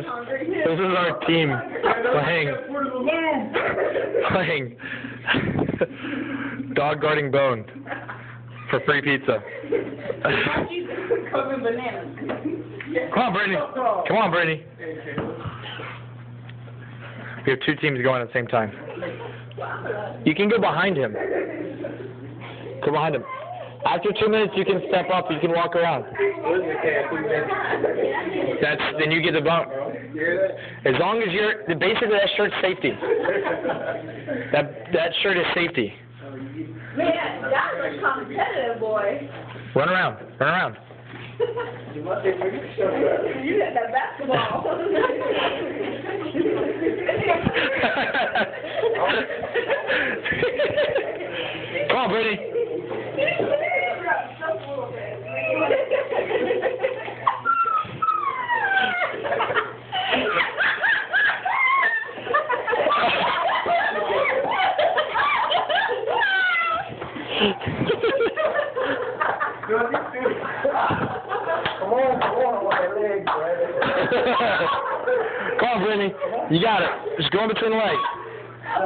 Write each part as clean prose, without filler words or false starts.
is our team playing dog guarding bone for free pizza. Come on, Brittany. Come on, Brittany. We have two teams going at the same time. You can go behind him. Go behind him. After 2 minutes, you can step up. You can walk around. Then you get the bone. As long as you're basically that shirt's safety. That shirt is safety. Man, that was competitive, boy. Run around. Run around. You got that basketball. Come on, Brittany. Come on, Brittany. You got it. Just go in between the legs.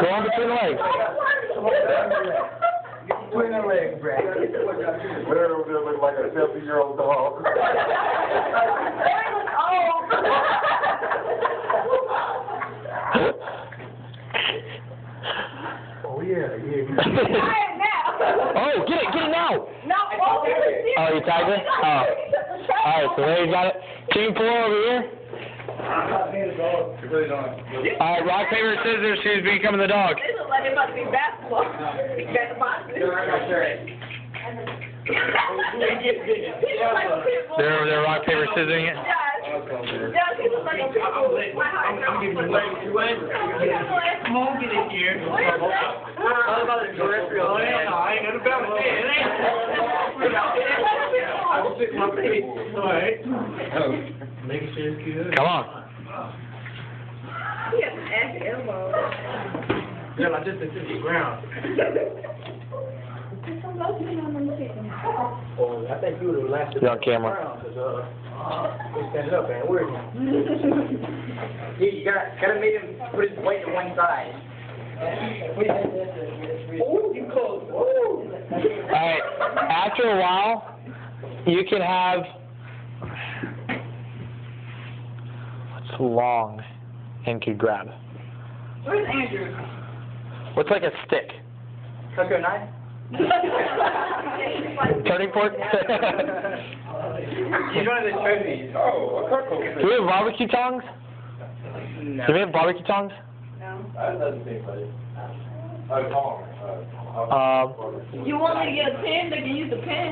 Go in between the legs. Between the legs, Brad. Whatever will look like a 70-year-old dog. Oh, yeah. Oh, get it now. No, oh, you tagged it? Oh. Alright, so there you got it. Team 4 over here. Alright, rock, paper, scissors, who's becoming the dog? This looks like it must be basketball. They're rock, paper, scissoring it. Yeah, he looks like a I'm giving you come on, get in here. How about the terrestrial? Oh, yeah, I ain't gonna bounce it. I'll stick my face. Alright. Make sure it's good. Come on. He has an ass elbow. Yeah, like just to the ground. Oh, I think you would have lasted. You're on camera. Stand up, man. Where is he? You gotta make him put his weight to one side. Oh, you close. Alright, after a while, you can have what's long and could grab. Where's Andrew? What's like a stick? Cocoa knife? Turning fork? He's one of the trophies. Oh, a cocoa. Do we have barbecue tongs? No. Do we have barbecue tongs? No. You want me to get a pen? They can use a pen.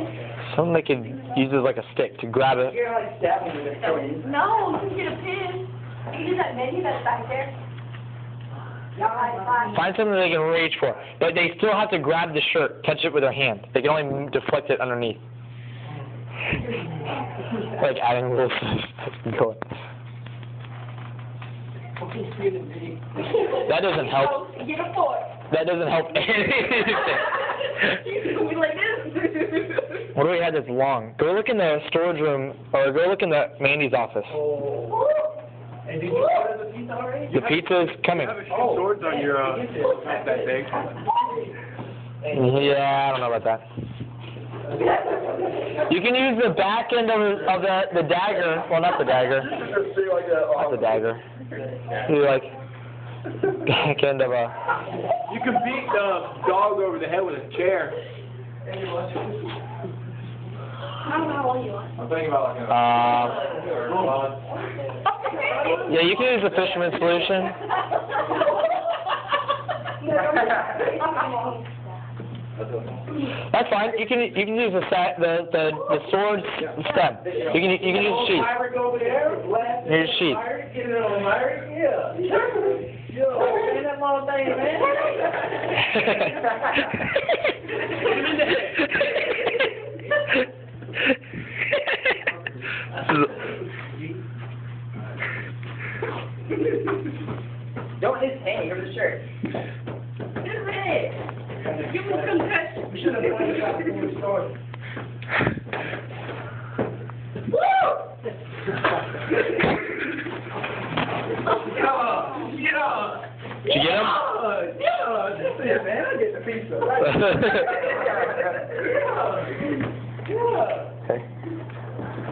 Something they could use as like a stick to grab it. You're like stabbing with a pen. No, you can get a pen. You can use that menu that's back there. Find something they can reach for. But they still have to grab the shirt, touch it with their hand. They can only deflect it underneath. Like adding rules to go. That doesn't help. Get a fork. That doesn't help anything. You can be like this. What do we have that's long? Go look in the storage room, or go look in the Mandy's office. And did you order the pizza already? The pizza is coming. You have a few swords on your, not that big. Yeah, I don't know about that. You can use the back end of the dagger. Well, not the dagger. Not the dagger. You like back end of a. You can beat the dog over the head with a chair. I don't know what you want. I'm thinking about like yeah, you can use the fisherman solution. That's fine. You can use the sword stem. You can use the sheath. Here's sheath. Don't hit hang over the shirt. Give him some touch. We should have pointed out before we started. Woo! Did you get him? Yeah, man, I get the pizza.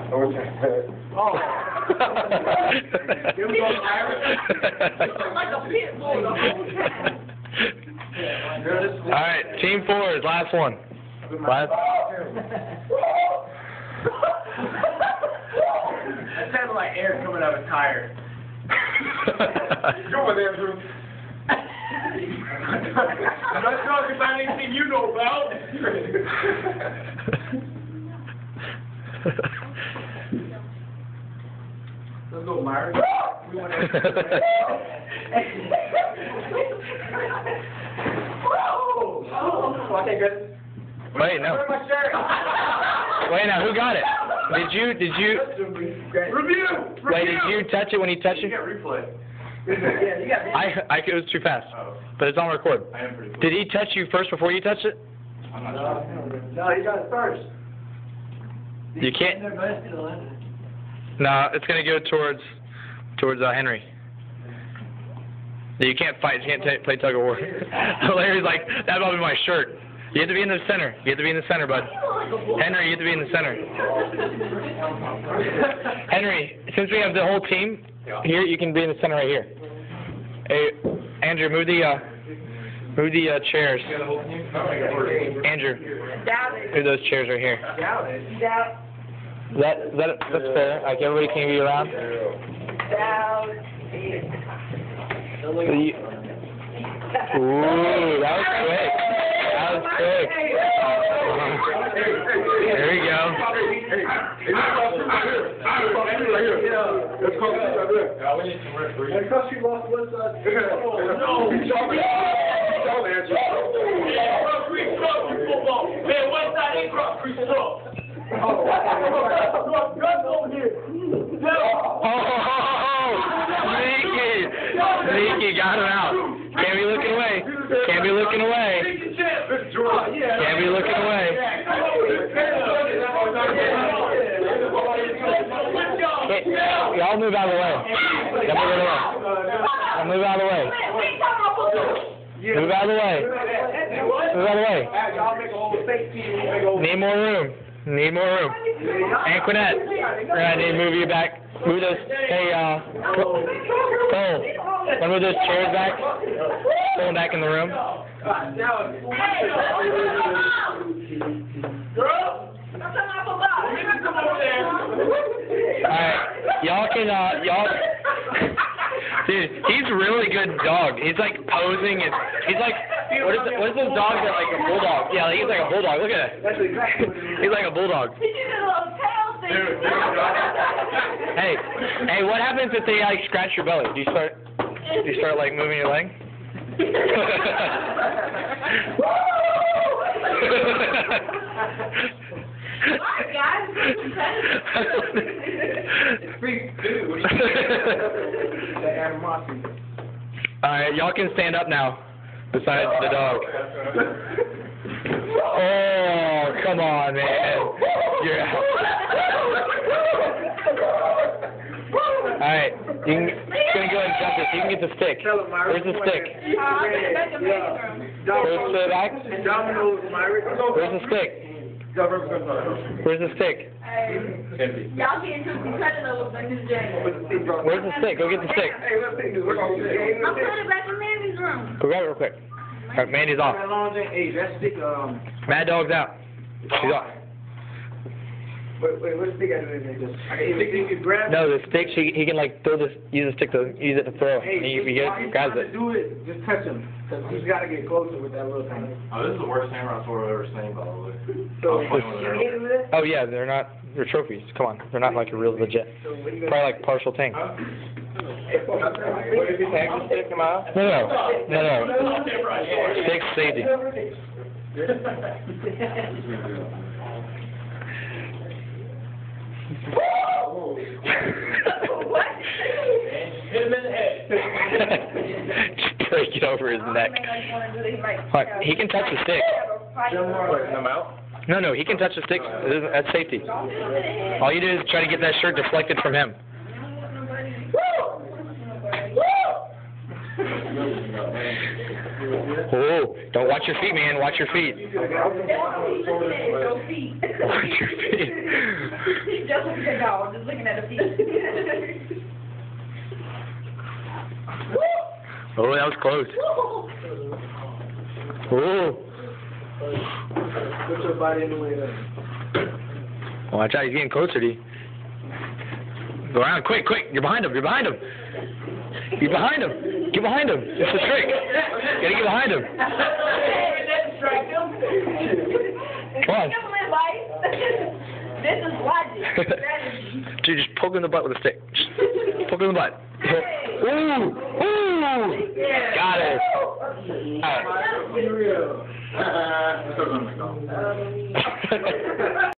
Okay. Oh. Like a pit bull the whole time. All right, team 4 is last one. Last. That sounded like air coming out of a tire. Go with Andrew. I'm not talking about anything you know about. Let's go, Myra. We want to. Want that good? Wait, no. Where's my shirt? Wait, now, who got it? Did you? Review. Wait, did you touch it when he touched You it? got replay. Yeah, you got It was too fast. Oh. But it's on record. I am pretty cool. Did he touch you first before you touched it? I'm not sure. No, you got it first. You can't. No, it's gonna go towards Henry. You can't fight. You can't play tug of war. Larry's like, that might be my shirt. You have to be in the center. You have to be in the center, bud. Henry, you have to be in the center. Henry, since we have the whole team here, you can be in the center right here. Hey, Andrew, move the chairs. Andrew, move those chairs right here. That's fair. Like everybody can be around. Ooh, that was quick. That was quick. There we go. Sneaky, got him out. Can't be looking away. Can't be looking away. Can't be looking away. Y'all move out of the way. Y'all move out of the way. Move out of the way. Move out of the way. Need more room. Need more room. Anquinette, we're gonna need to move you back. Move those. Hey, Cole, wanna move those chairs back? Pull them back in the room. Alright, y'all can, dude, he's really good dog. He's like posing and he's like, what is this dog that like a bulldog? Yeah, he's like a bulldog. Look at it. He's like a bulldog. Hey, what happens if they like scratch your belly? Do you start like moving your leg? Alright, y'all can stand up now. Besides the dog. Oh, come on, man. You're out. Alright, you're gonna go ahead and jump this. You can get the stick. Where's the stick? Where's the back? Where's the stick? Where's the stick? Y'all can't do competitive in this game. Where's the stick? Go get the stick. I'm putting it back in Mandy's room. Go grab it real quick. Alright, Mandy's off. Hey, that stick, Mad Dog's out. She's off. Wait, what stick I do in there? You can grab it? No, the stick, he can like throw this, use the stick to, use it to throw. Hey, And he grabs it. do it, just touch him. Cause he's got to get closer with that little thing. Oh, this is the worst samurai sword I've ever seen, by the way. So, I was playing with it you hit him with it? Oh yeah, they're trophies. Come on, they're not like a real legit. So what you Probably like partial thing. What Did you actually stick him out? No. Stick safety. Hit him in the head. Just break it over his neck. Alright, he can touch the stick. No, he can touch the stick. That's safety. All you do is try to get that shirt deflected from him. Oh, don't watch your feet, man. Watch your feet. No feet. Watch your feet. Just look at the dog. Just looking at the feet. Oh, that was close. Oh. Put your body in the way there. Watch out, he's getting closer to you. Go around, quick, quick. You're behind him. You're behind him. You're behind him. Get behind him. It's a trick. Gotta get behind him. Come on. This is logic. Dude, just poke him in the butt with a stick. Just poke him in the butt. Ooh! Ooh! Got it. All right.